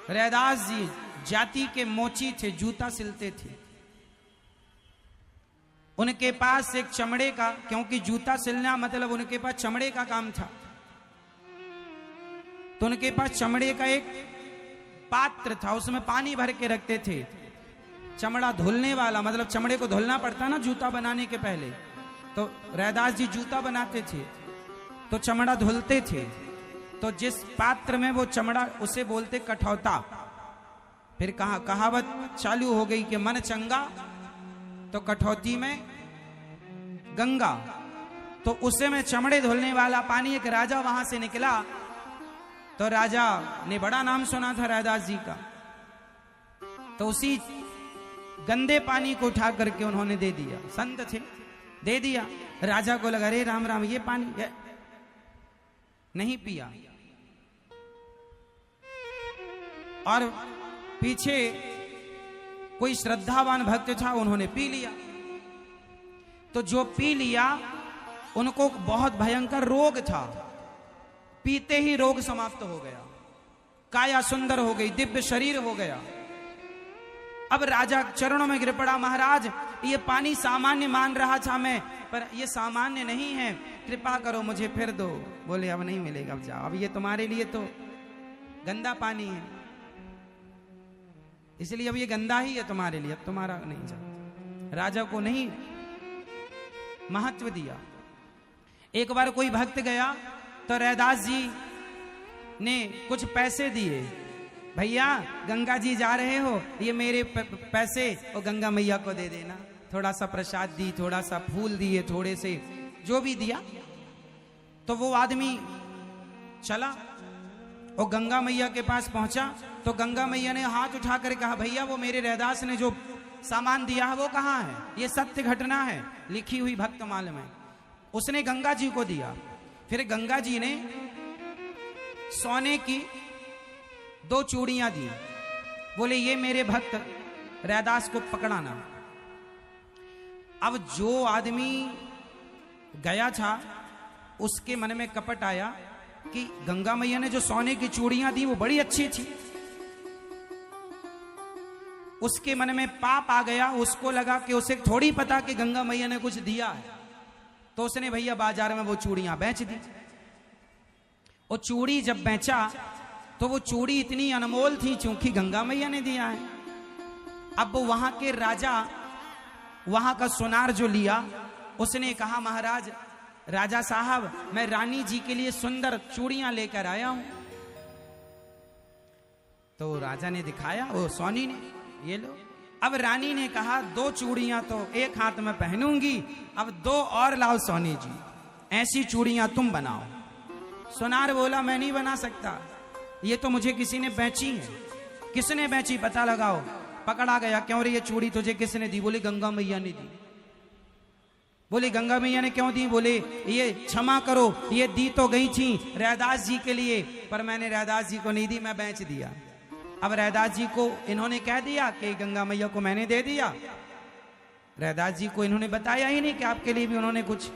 रैदास जी जाति के मोची थे, जूता सिलते थे। उनके पास एक चमड़े का, क्योंकि जूता सिलना मतलब उनके पास चमड़े का काम था, तो उनके पास चमड़े का एक पात्र था, उसमें पानी भर के रखते थे। चमड़ा धुलने वाला, मतलब चमड़े को धुलना पड़ता ना जूता बनाने के पहले, तो रैदास जी जूता बनाते थे तो चमड़ा धुलते थे। तो जिस पात्र में वो चमड़ा, उसे बोलते कठौता। फिर कहावत चालू हो गई कि मन चंगा तो कठौती में गंगा। तो उसे में चमड़े धुलने वाला पानी, एक राजा वहां से निकला, तो राजा ने बड़ा नाम सुना था रैदास जी का, तो उसी गंदे पानी को उठा करके उन्होंने दे दिया। संत थे, दे दिया। राजा को लगा रे राम राम, ये पानी नहीं पिया। और पीछे कोई श्रद्धावान भक्त था, उन्होंने पी लिया। तो जो पी लिया, उनको बहुत भयंकर रोग था, पीते ही रोग समाप्त हो गया, काया सुंदर हो गई, दिव्य शरीर हो गया। अब राजा चरणों में गिर पड़ा, महाराज ये पानी सामान्य मान रहा था मैं, पर ये सामान्य नहीं है, कृपा करो मुझे फिर दो। बोले अब नहीं मिलेगा, अब जाओ, अब ये तुम्हारे लिए तो गंदा पानी है, इसलिए अब ये गंदा ही है तुम्हारे लिए, अब तुम्हारा नहीं जाता। राजा को नहीं महत्व दिया। एक बार कोई भक्त गया तो रैदास जी ने कुछ पैसे दिए, भैया गंगा जी जा रहे हो, ये मेरे पैसे और गंगा मैया को दे देना। थोड़ा सा प्रसाद दी, थोड़ा सा फूल दिए, थोड़े से जो भी दिया। तो वो आदमी चला और गंगा मैया के पास पहुंचा, तो गंगा मैया ने हाथ उठाकर कहा, भैया वो मेरे रैदास ने जो सामान दिया है वो कहाँ है? ये सत्य घटना है, लिखी हुई भक्तमाल में। उसने गंगा जी को दिया। फिर गंगा जी ने सोने की 2 चूड़ियां दी, बोले ये मेरे भक्त रैदास को पकड़ाना। अब जो आदमी गया था उसके मन में कपट आया कि गंगा मैया ने जो सोने की चूड़ियां दी वो बड़ी अच्छी थी। उसके मन में पाप आ गया, उसको लगा कि उसे थोड़ी पता कि गंगा मैया ने कुछ दिया है, तो उसने भैया बाजार में वो चूड़ियां बेच दी। और चूड़ी जब बेचा तो वो चूड़ी इतनी अनमोल थी क्योंकि गंगा मैया ने दिया है। अब वहां के राजा वहां का सोनार जो लिया, उसने कहा महाराज राजा साहब मैं रानी जी के लिए सुंदर चूड़ियां लेकर आया हूं। तो राजा ने दिखाया, वो सोनी ने, ये लो। अब रानी ने कहा 2 चूड़ियां तो एक हाथ में पहनूंगी, अब 2 और लाओ सोनी जी, ऐसी चूड़ियां तुम बनाओ। सोनार बोला मैं नहीं बना सकता, ये तो मुझे किसी ने बेची है। किसने बेची पता लगाओ। पकड़ा गया, क्यों रे ये चूड़ी तुझे किसने दी? बोले गंगा मैया ने दी। बोले गंगा मैया ने क्यों दी? बोले ये क्षमा करो, ये दी तो गई थी रैदास जी के लिए, पर मैंने रैदास जी को नहीं दी, मैं बेच दिया। अब रैदास जी को इन्होंने कह दिया कि गंगा मैया को मैंने दे दिया। रैदास जी को इन्होंने बताया ही नहीं कि आपके लिए भी उन्होंने कुछ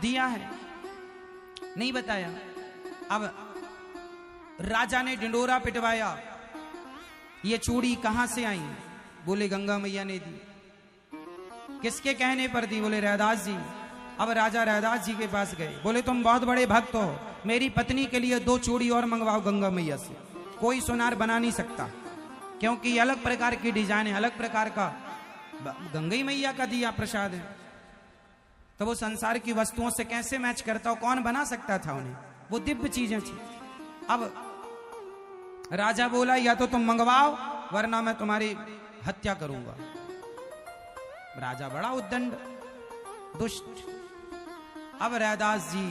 दिया है, नहीं बताया। अब राजा ने डिंडोरा पिटवाया, ये चूड़ी कहां से आई? बोले गंगा मैया ने दी। किसके कहने पर दी? बोले रैदास जी। अब राजा रैदास जी के पास गए, बोले तुम बहुत बड़े भक्त हो, मेरी पत्नी के लिए 2 चूड़ी और मंगवाओ गंगा मैया से। कोई सोनार बना नहीं सकता, क्योंकि ये अलग प्रकार की डिजाइन है, अलग प्रकार का गंगा मैया का दिया प्रसाद है, तो वो संसार की वस्तुओं से कैसे मैच करता हो? कौन बना सकता था उन्हें? वो दिव्य चीजें थी। अब राजा बोला या तो तुम मंगवाओ वरना मैं तुम्हारी हत्या करूंगा। राजा बड़ा उद्दंड दुष्ट। अब रैदास जी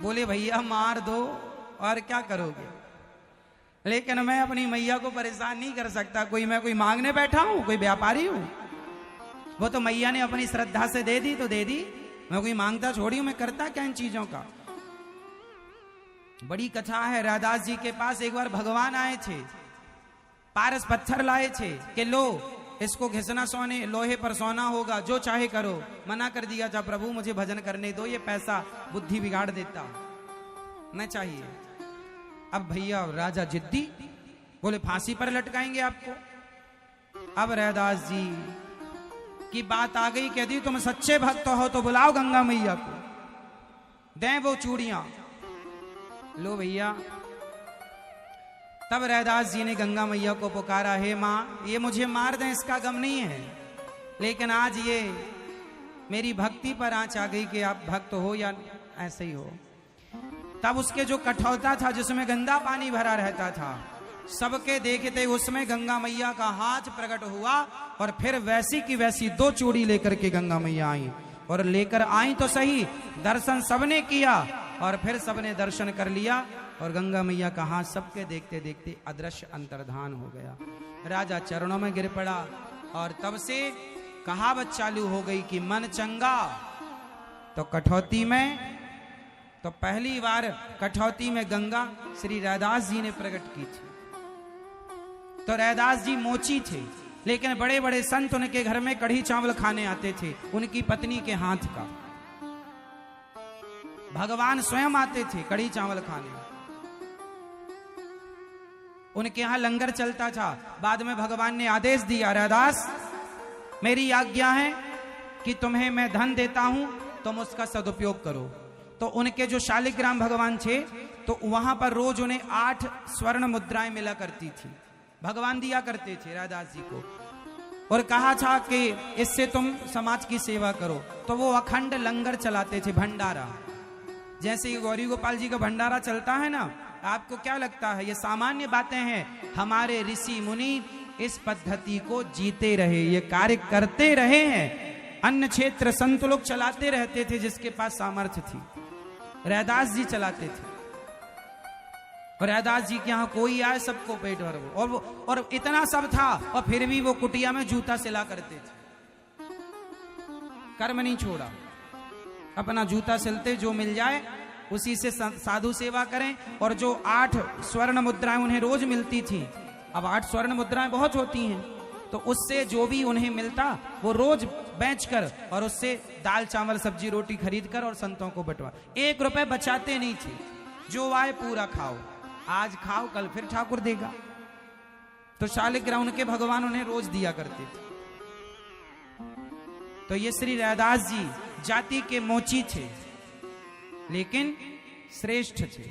बोले भैया मार दो और क्या करोगे, लेकिन मैं अपनी मैया को परेशान नहीं कर सकता। मैं कोई मांगने बैठा हूं? कोई व्यापारी हूं? वो तो मैया ने अपनी श्रद्धा से दे दी तो दे दी, मैं कोई मांगता छोड़ी हूं, मैं करता क्या इन चीजों का? बड़ी कथा है। रैदास जी के पास एक बार भगवान आए थे, पारस पत्थर लाए थे कि लो इसको घिसना, सोने लोहे पर सोना होगा, जो चाहे करो। मना कर दिया था, प्रभु मुझे भजन करने दो, ये पैसा बुद्धि बिगाड़ देता, न चाहिए। अब भैया राजा जिद्दी, बोले फांसी पर लटकाएंगे आपको। अब रैदास जी की बात आ गई, कह दी तुम सच्चे भक्त हो तो बुलाओ गंगा मैया को, दें वो चूड़ियां। लो भैया। तब रैदास जी ने गंगा मैया को पुकारा, हे मां, ये मुझे मार दें इसका गम नहीं है, लेकिन आज ये मेरी भक्ति पर आंच आ गई कि आप भक्त हो या ऐसे ही हो। तब उसके जो कठौता था जिसमें गंदा पानी भरा रहता था, सबके देखते उसमें गंगा मैया का हाथ प्रकट हुआ और फिर वैसी की वैसी 2 चूड़ी लेकर के गंगा मैया आई। और लेकर आई तो सही, दर्शन सबने किया और फिर सबने दर्शन कर लिया और गंगा मैया का हाथ सबके देखते देखते अदृश्य अंतर्धान हो गया। राजा चरणों में गिर पड़ा और तब से कहावत चालू हो गई कि मन चंगा तो कठौती में, तो पहली बार कठौती में गंगा श्री रैदास जी ने प्रकट की थी। तो रैदास जी मोची थे, लेकिन बड़े बड़े संत उनके घर में कढ़ी चावल खाने आते थे उनकी पत्नी के हाथ का। भगवान स्वयं आते थे कढ़ी चावल खाने, उनके यहां लंगर चलता था। बाद में भगवान ने आदेश दिया, रैदास मेरी आज्ञा है कि तुम्हें मैं धन देता हूं, तुम उसका सदुपयोग करो। तो उनके जो शालिग्राम भगवान थे, तो वहां पर रोज उन्हें 8 स्वर्ण मुद्राएं मिला करती थी, भगवान दिया करते थे रैदास जी को, और कहा था कि इससे तुम समाज की सेवा करो। तो वो अखंड लंगर चलाते थे, भंडारा। जैसे गौरी गोपाल जी का भंडारा चलता है ना, आपको क्या लगता है ये सामान्य बातें हैं? हमारे ऋषि मुनि इस पद्धति को जीते रहे, ये कार्य करते रहे हैं। अन्य क्षेत्र संत लोग चलाते रहते थे जिसके पास सामर्थ्य थी, रैदास जी चलाते थे। और रैदास जी के यहाँ कोई आए सबको पेट भर वो, और इतना सब था और फिर भी वो कुटिया में जूता सिला करते थे, कर्म नहीं छोड़ा, अपना जूता सिलते, जो मिल जाए उसी से साधु सेवा करें। और जो 8 स्वर्ण मुद्राएं उन्हें रोज मिलती थी, अब 8 स्वर्ण मुद्राएं बहुत होती हैं, तो उससे जो भी उन्हें मिलता वो रोज बेचकर और उससे दाल चावल सब्जी रोटी खरीद कर और संतों को बंटवा। 1 रुपए बचाते नहीं थे, जो आए पूरा खाओ, आज खाओ कल फिर ठाकुर देगा। तो शालिग्राम उनके भगवान उन्हें रोज दिया करते थे। तो ये श्री रैदास जी जाति के मोची थे, लेकिन श्रेष्ठ थे।